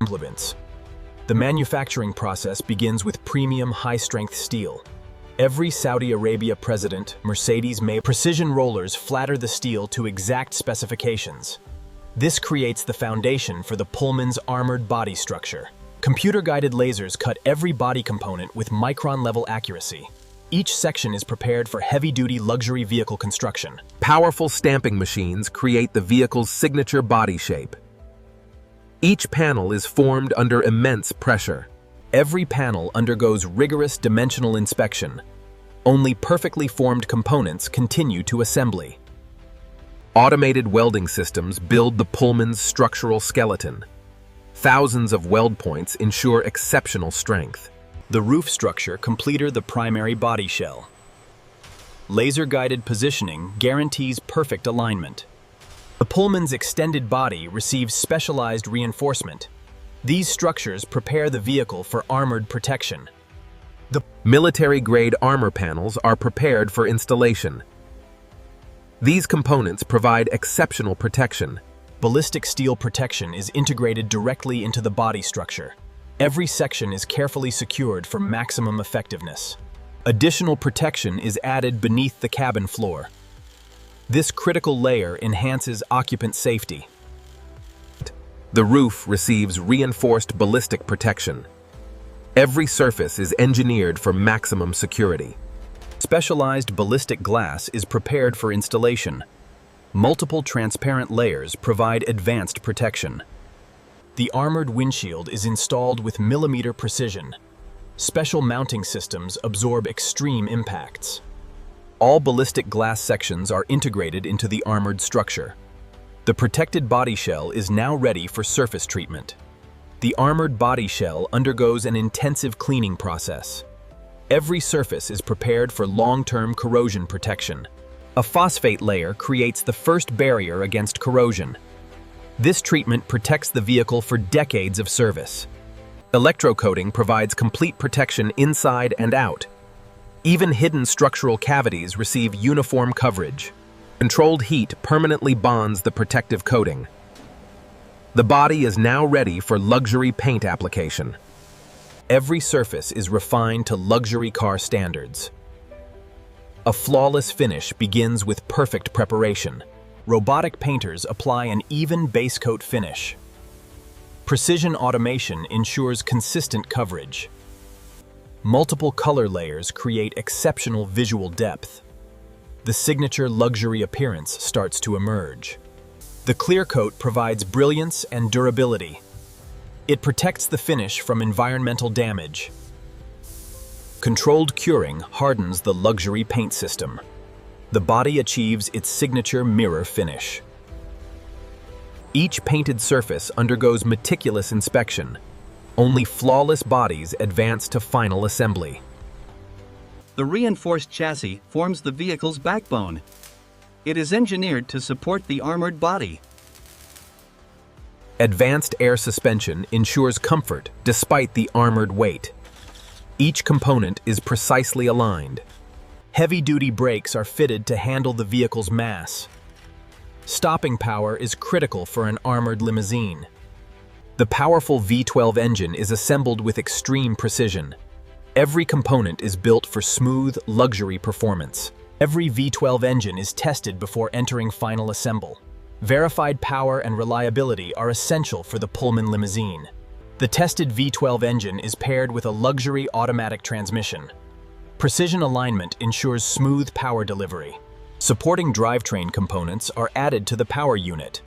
implements. The manufacturing process begins with premium high-strength steel. Every Saudi Arabia president, Mercedes-Maybach precision rollers flatter the steel to exact specifications. This creates the foundation for the Pullman's armored body structure. Computer-guided lasers cut every body component with micron-level accuracy. Each section is prepared for heavy-duty luxury vehicle construction. Powerful stamping machines create the vehicle's signature body shape. Each panel is formed under immense pressure. Every panel undergoes rigorous dimensional inspection. Only perfectly formed components continue to assembly. Automated welding systems build the Pullman's structural skeleton. Thousands of weld points ensure exceptional strength. The roof structure completes the primary body shell. Laser-guided positioning guarantees perfect alignment. The Pullman's extended body receives specialized reinforcement. These structures prepare the vehicle for armored protection. The military-grade armor panels are prepared for installation. These components provide exceptional protection. Ballistic steel protection is integrated directly into the body structure. Every section is carefully secured for maximum effectiveness. Additional protection is added beneath the cabin floor. This critical layer enhances occupant safety. The roof receives reinforced ballistic protection. Every surface is engineered for maximum security. Specialized ballistic glass is prepared for installation. Multiple transparent layers provide advanced protection. The armored windshield is installed with millimeter precision. Special mounting systems absorb extreme impacts. All ballistic glass sections are integrated into the armored structure. The protected body shell is now ready for surface treatment. The armored body shell undergoes an intensive cleaning process. Every surface is prepared for long-term corrosion protection. A phosphate layer creates the first barrier against corrosion. This treatment protects the vehicle for decades of service. Electrocoating provides complete protection inside and out. Even hidden structural cavities receive uniform coverage. Controlled heat permanently bonds the protective coating. The body is now ready for luxury paint application. Every surface is refined to luxury car standards. A flawless finish begins with perfect preparation. Robotic painters apply an even base coat finish. Precision automation ensures consistent coverage. Multiple color layers create exceptional visual depth. The signature luxury appearance starts to emerge. The clear coat provides brilliance and durability. It protects the finish from environmental damage. Controlled curing hardens the luxury paint system. The body achieves its signature mirror finish. Each painted surface undergoes meticulous inspection. Only flawless bodies advance to final assembly. The reinforced chassis forms the vehicle's backbone. It is engineered to support the armored body. Advanced air suspension ensures comfort despite the armored weight. Each component is precisely aligned. Heavy-duty brakes are fitted to handle the vehicle's mass. Stopping power is critical for an armored limousine. The powerful V12 engine is assembled with extreme precision. Every component is built for smooth, luxury performance. Every V12 engine is tested before entering final assemble. Verified power and reliability are essential for the Pullman limousine. The tested V12 engine is paired with a luxury automatic transmission. Precision alignment ensures smooth power delivery. Supporting drivetrain components are added to the power unit.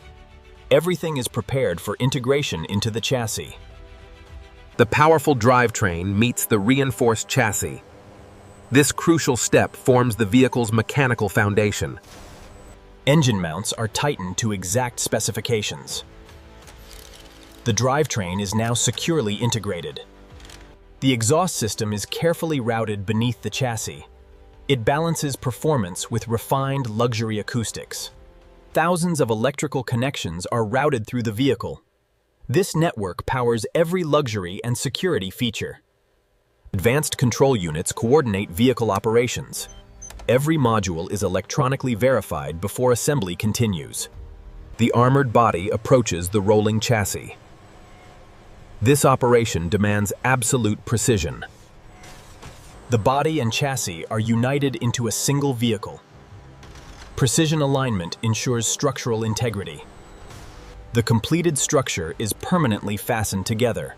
Everything is prepared for integration into the chassis. The powerful drivetrain meets the reinforced chassis. This crucial step forms the vehicle's mechanical foundation. Engine mounts are tightened to exact specifications. The drivetrain is now securely integrated. The exhaust system is carefully routed beneath the chassis. It balances performance with refined luxury acoustics. Thousands of electrical connections are routed through the vehicle. This network powers every luxury and security feature. Advanced control units coordinate vehicle operations. Every module is electronically verified before assembly continues. The armored body approaches the rolling chassis. This operation demands absolute precision. The body and chassis are united into a single vehicle. Precision alignment ensures structural integrity. The completed structure is permanently fastened together.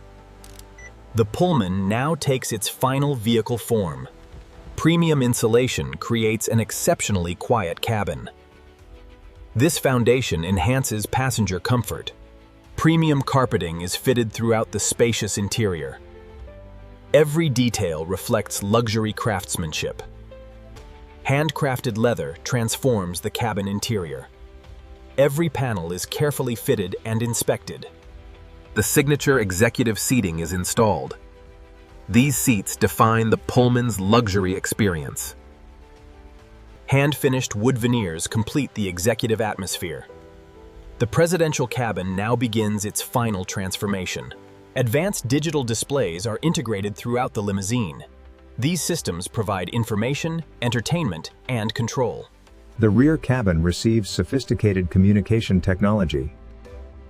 The Pullman now takes its final vehicle form. Premium insulation creates an exceptionally quiet cabin. This foundation enhances passenger comfort. Premium carpeting is fitted throughout the spacious interior. Every detail reflects luxury craftsmanship. Handcrafted leather transforms the cabin interior. Every panel is carefully fitted and inspected. The signature executive seating is installed. These seats define the Pullman's luxury experience. Hand-finished wood veneers complete the executive atmosphere. The presidential cabin now begins its final transformation. Advanced digital displays are integrated throughout the limousine. These systems provide information, entertainment, and control. The rear cabin receives sophisticated communication technology.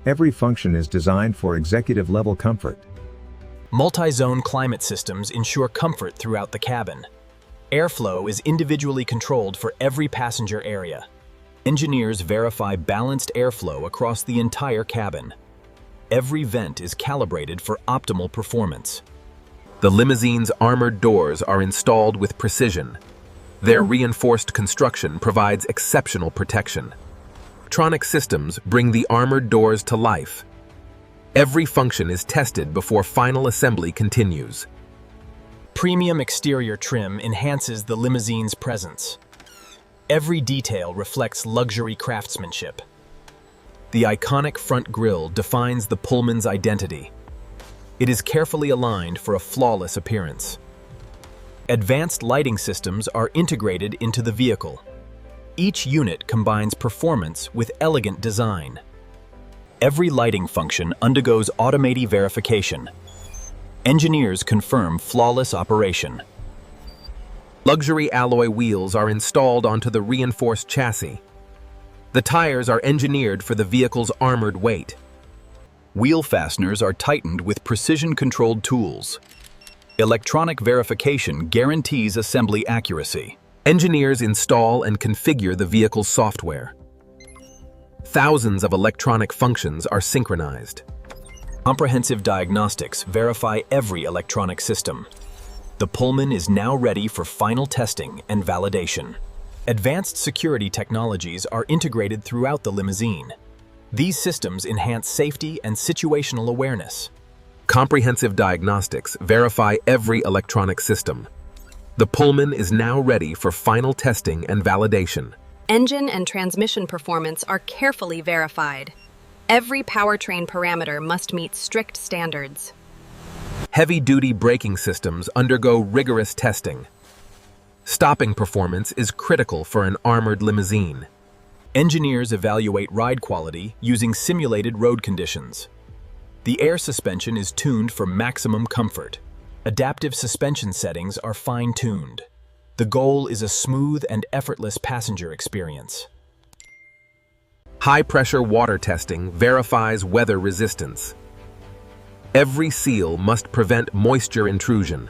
Every function is designed for executive-level comfort. Multi-zone climate systems ensure comfort throughout the cabin. Airflow is individually controlled for every passenger area. Engineers verify balanced airflow across the entire cabin. Every vent is calibrated for optimal performance. The limousine's armored doors are installed with precision. Their reinforced construction provides exceptional protection. Electronic systems bring the armored doors to life. Every function is tested before final assembly continues. Premium exterior trim enhances the limousine's presence. Every detail reflects luxury craftsmanship. The iconic front grille defines the Pullman's identity. It is carefully aligned for a flawless appearance. Advanced lighting systems are integrated into the vehicle. Each unit combines performance with elegant design. Every lighting function undergoes automated verification. Engineers confirm flawless operation. Luxury alloy wheels are installed onto the reinforced chassis. The tires are engineered for the vehicle's armored weight. Wheel fasteners are tightened with precision-controlled tools. Electronic verification guarantees assembly accuracy. Engineers install and configure the vehicle's software. Thousands of electronic functions are synchronized. Comprehensive diagnostics verify every electronic system. The Pullman is now ready for final testing and validation. Advanced security technologies are integrated throughout the limousine. These systems enhance safety and situational awareness. Comprehensive diagnostics verify every electronic system. The Pullman is now ready for final testing and validation. Engine and transmission performance are carefully verified. Every powertrain parameter must meet strict standards. Heavy-duty braking systems undergo rigorous testing. Stopping performance is critical for an armored limousine. Engineers evaluate ride quality using simulated road conditions. The air suspension is tuned for maximum comfort. Adaptive suspension settings are fine-tuned. The goal is a smooth and effortless passenger experience. High-pressure water testing verifies weather resistance. Every seal must prevent moisture intrusion.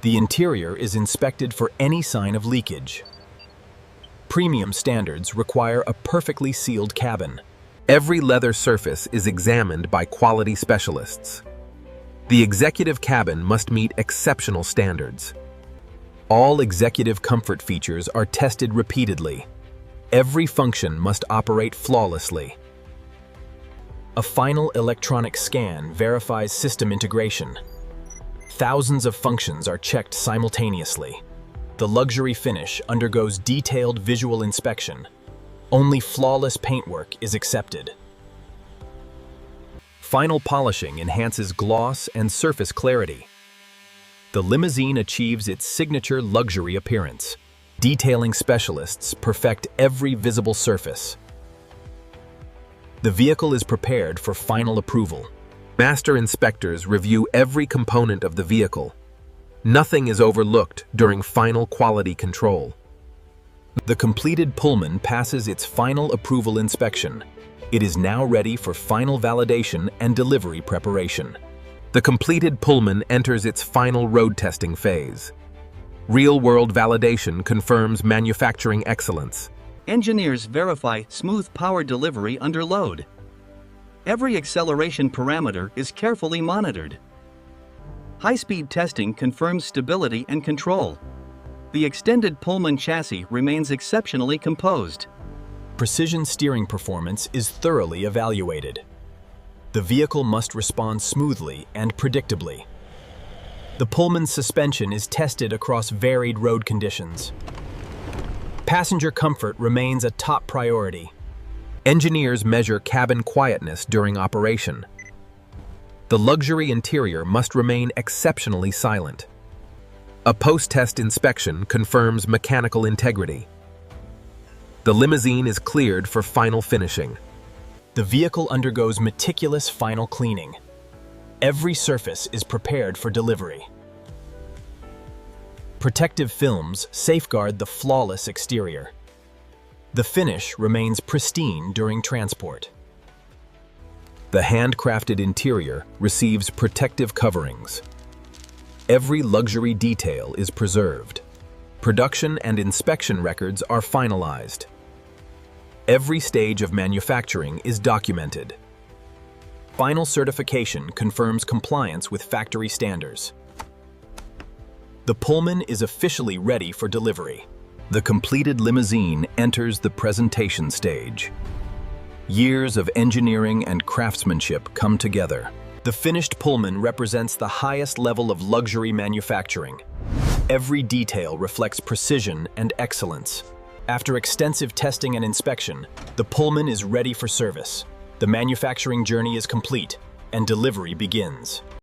The interior is inspected for any sign of leakage. Premium standards require a perfectly sealed cabin. Every leather surface is examined by quality specialists. The executive cabin must meet exceptional standards. All executive comfort features are tested repeatedly. Every function must operate flawlessly. A final electronic scan verifies system integration. Thousands of functions are checked simultaneously. The luxury finish undergoes detailed visual inspection. Only flawless paintwork is accepted. Final polishing enhances gloss and surface clarity. The limousine achieves its signature luxury appearance. Detailing specialists perfect every visible surface. The vehicle is prepared for final approval. Master inspectors review every component of the vehicle. Nothing is overlooked during final quality control. The completed Pullman passes its final approval inspection. It is now ready for final validation and delivery preparation. The completed Pullman enters its final road testing phase. Real-world validation confirms manufacturing excellence. Engineers verify smooth power delivery under load. Every acceleration parameter is carefully monitored. High-speed testing confirms stability and control. The extended Pullman chassis remains exceptionally composed. Precision steering performance is thoroughly evaluated. The vehicle must respond smoothly and predictably. The Pullman's suspension is tested across varied road conditions. Passenger comfort remains a top priority. Engineers measure cabin quietness during operation. The luxury interior must remain exceptionally silent. A post-test inspection confirms mechanical integrity. The limousine is cleared for final finishing. The vehicle undergoes meticulous final cleaning. Every surface is prepared for delivery. Protective films safeguard the flawless exterior. The finish remains pristine during transport. The handcrafted interior receives protective coverings. Every luxury detail is preserved. Production and inspection records are finalized. Every stage of manufacturing is documented. Final certification confirms compliance with factory standards. The Pullman is officially ready for delivery. The completed limousine enters the presentation stage. Years of engineering and craftsmanship come together. The finished Pullman represents the highest level of luxury manufacturing. Every detail reflects precision and excellence. After extensive testing and inspection, the Pullman is ready for service. The manufacturing journey is complete, and delivery begins.